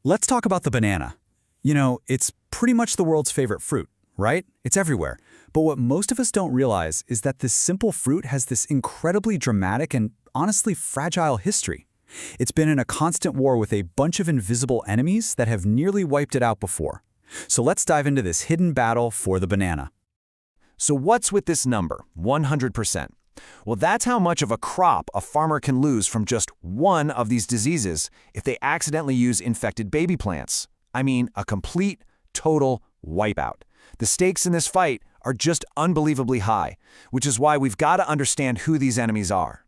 Let's talk about the banana. You know, it's pretty much the world's favorite fruit, right? It's everywhere. But what most of us don't realize is that this simple fruit has this incredibly dramatic and honestly fragile history. It's been in a constant war with a bunch of invisible enemies that have nearly wiped it out before. So let's dive into this hidden battle for the banana. So what's with this number, 100%? Well, that's how much of a crop a farmer can lose from just one of these diseases if they accidentally use infected baby plants. I mean, a complete, total wipeout. The stakes in this fight are just unbelievably high, which is why we've got to understand who these enemies are.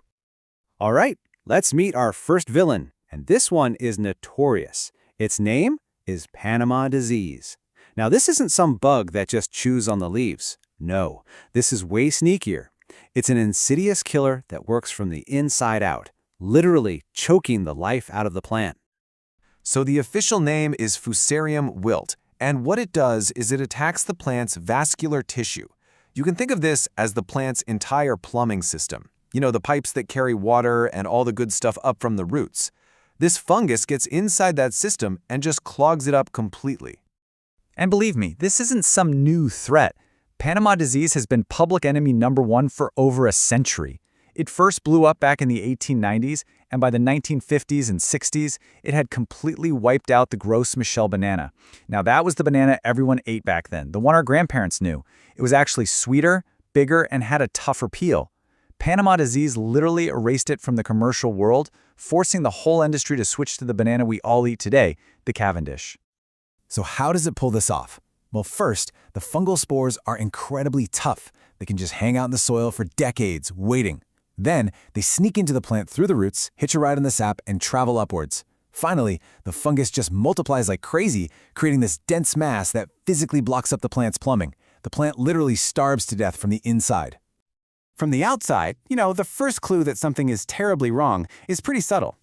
All right, let's meet our first villain, and this one is notorious. Its name is Panama disease. Now, this isn't some bug that just chews on the leaves. No, this is way sneakier. It's an insidious killer that works from the inside out, literally choking the life out of the plant. So the official name is Fusarium wilt, and what it does is it attacks the plant's vascular tissue. You can think of this as the plant's entire plumbing system. You know, the pipes that carry water and all the good stuff up from the roots. This fungus gets inside that system and just clogs it up completely. And believe me, this isn't some new threat. Panama disease has been public enemy #1 for over a century. It first blew up back in the 1890s, and by the 1950s and 60s, it had completely wiped out the Gros Michel banana. Now that was the banana everyone ate back then, the one our grandparents knew. It was actually sweeter, bigger, and had a tougher peel. Panama disease literally erased it from the commercial world, forcing the whole industry to switch to the banana we all eat today, the Cavendish. So how does it pull this off? Well, first, the fungal spores are incredibly tough. They can just hang out in the soil for decades, waiting. Then, they sneak into the plant through the roots, hitch a ride on the sap, and travel upwards. Finally, the fungus just multiplies like crazy, creating this dense mass that physically blocks up the plant's plumbing. The plant literally starves to death from the inside. From the outside, the first clue that something is terribly wrong is pretty subtle.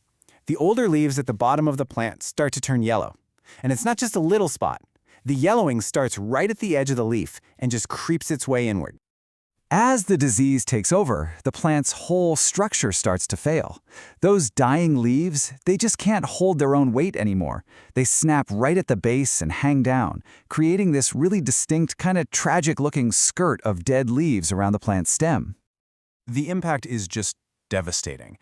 The older leaves at the bottom of the plant start to turn yellow. And it's not just a little spot. The yellowing starts right at the edge of the leaf and just creeps its way inward. As the disease takes over, the plant's whole structure starts to fail. Those dying leaves, they just can't hold their own weight anymore. They snap right at the base and hang down, creating this really distinct, kind of tragic-looking skirt of dead leaves around the plant's stem. The impact is just devastating.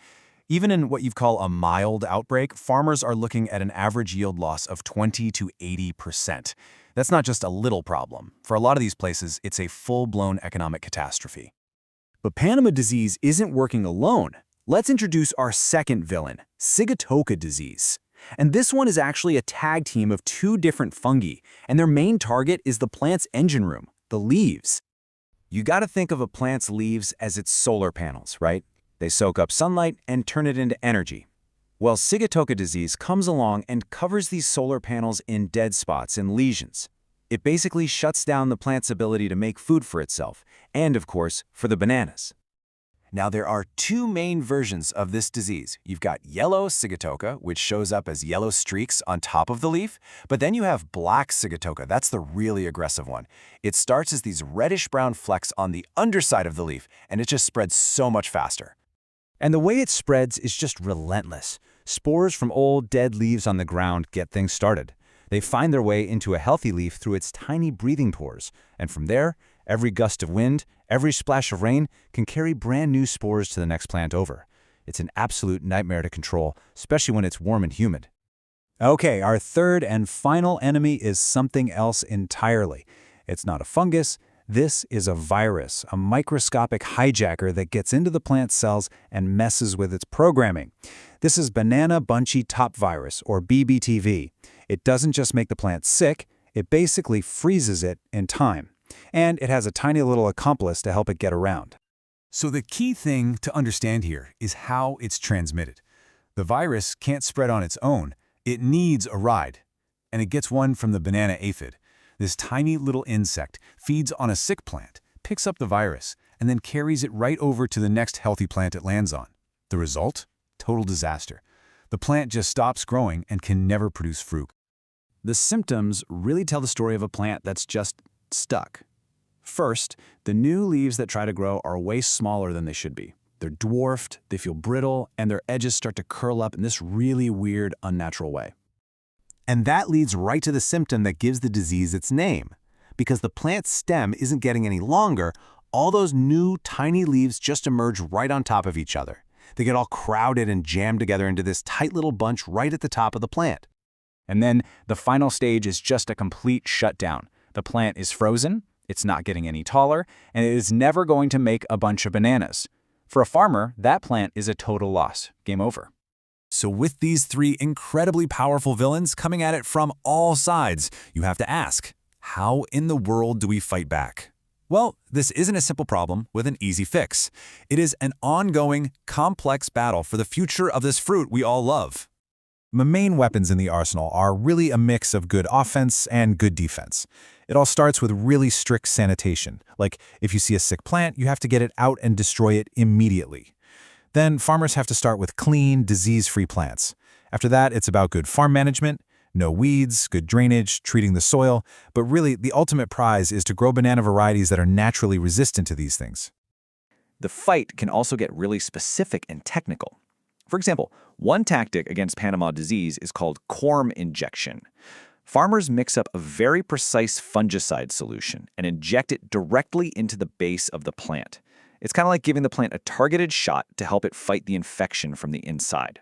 Even in what you'd call a mild outbreak, farmers are looking at an average yield loss of 20 to 80%. That's not just a little problem. For a lot of these places, it's a full-blown economic catastrophe. But Panama disease isn't working alone. Let's introduce our second villain, Sigatoka disease. And this one is actually a tag team of two different fungi, and their main target is the plant's engine room, the leaves. You gotta think of a plant's leaves as its solar panels, right? They soak up sunlight and turn it into energy. Well, Sigatoka disease comes along and covers these solar panels in dead spots and lesions. It basically shuts down the plant's ability to make food for itself, and of course, for the bananas. Now, there are two main versions of this disease. You've got yellow Sigatoka, which shows up as yellow streaks on top of the leaf, but then you have black Sigatoka. That's the really aggressive one. It starts as these reddish-brown flecks on the underside of the leaf, and it just spreads so much faster. And the way it spreads is just relentless. Spores from old, dead leaves on the ground get things started. They find their way into a healthy leaf through its tiny breathing pores, and from there, every gust of wind, every splash of rain can carry brand new spores to the next plant over. It's an absolute nightmare to control, especially when it's warm and humid. Okay, our third and final enemy is something else entirely. It's not a fungus. This is a virus, a microscopic hijacker that gets into the plant cells and messes with its programming. This is banana bunchy top virus, or BBTV. It doesn't just make the plant sick, it basically freezes it in time. And it has a tiny little accomplice to help it get around. So the key thing to understand here is how it's transmitted. The virus can't spread on its own. It needs a ride. And it gets one from the banana aphid. This tiny little insect feeds on a sick plant, picks up the virus, and then carries it right over to the next healthy plant it lands on. The result? Total disaster. The plant just stops growing and can never produce fruit. The symptoms really tell the story of a plant that's just stuck. First, the new leaves that try to grow are way smaller than they should be. They're dwarfed, they feel brittle, and their edges start to curl up in this really weird, unnatural way. And that leads right to the symptom that gives the disease its name. Because the plant's stem isn't getting any longer, all those new tiny leaves just emerge right on top of each other. They get all crowded and jammed together into this tight little bunch right at the top of the plant. And then the final stage is just a complete shutdown. The plant is frozen, it's not getting any taller, and it is never going to make a bunch of bananas. For a farmer, that plant is a total loss. Game over. So with these three incredibly powerful villains coming at it from all sides, you have to ask, how in the world do we fight back? Well, this isn't a simple problem with an easy fix. It is an ongoing, complex battle for the future of this fruit we all love. The main weapons in the arsenal are really a mix of good offense and good defense. It all starts with really strict sanitation. Like, if you see a sick plant, you have to get it out and destroy it immediately. Then farmers have to start with clean, disease-free plants. After that, it's about good farm management, no weeds, good drainage, treating the soil, but really the ultimate prize is to grow banana varieties that are naturally resistant to these things. The fight can also get really specific and technical. For example, one tactic against Panama disease is called corm injection. Farmers mix up a very precise fungicide solution and inject it directly into the base of the plant. It's kind of like giving the plant a targeted shot to help it fight the infection from the inside.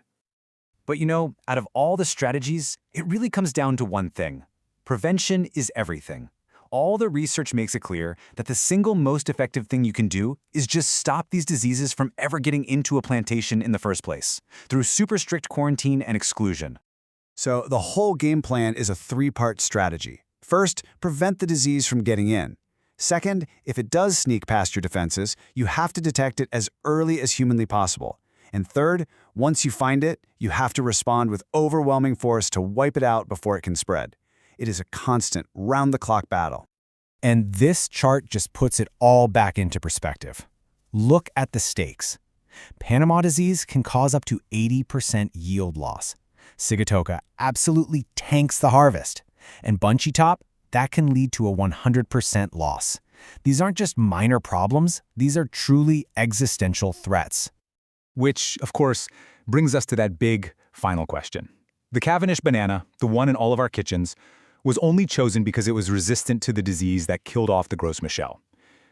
But you know, out of all the strategies, it really comes down to one thing. Prevention is everything. All the research makes it clear that the single most effective thing you can do is just stop these diseases from ever getting into a plantation in the first place, through super strict quarantine and exclusion. So the whole game plan is a three-part strategy. First, prevent the disease from getting in. Second, if it does sneak past your defenses, you have to detect it as early as humanly possible. And third, once you find it, you have to respond with overwhelming force to wipe it out before it can spread. It is a constant, round-the-clock battle. And this chart just puts it all back into perspective. Look at the stakes. Panama disease can cause up to 80% yield loss. Sigatoka absolutely tanks the harvest. And bunchy top, that can lead to a 100% loss. These aren't just minor problems, these are truly existential threats. Which, of course, brings us to that big final question. The Cavendish banana, the one in all of our kitchens, was only chosen because it was resistant to the disease that killed off the Gros Michel.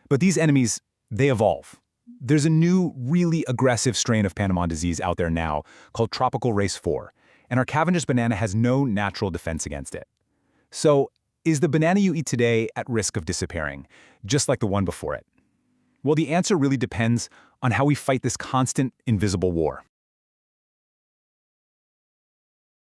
But these enemies, they evolve. There's a new, really aggressive strain of Panama disease out there now called Tropical Race 4, and our Cavendish banana has no natural defense against it. So, is the banana you eat today at risk of disappearing, just like the one before it? Well, the answer really depends on how we fight this constant, invisible war.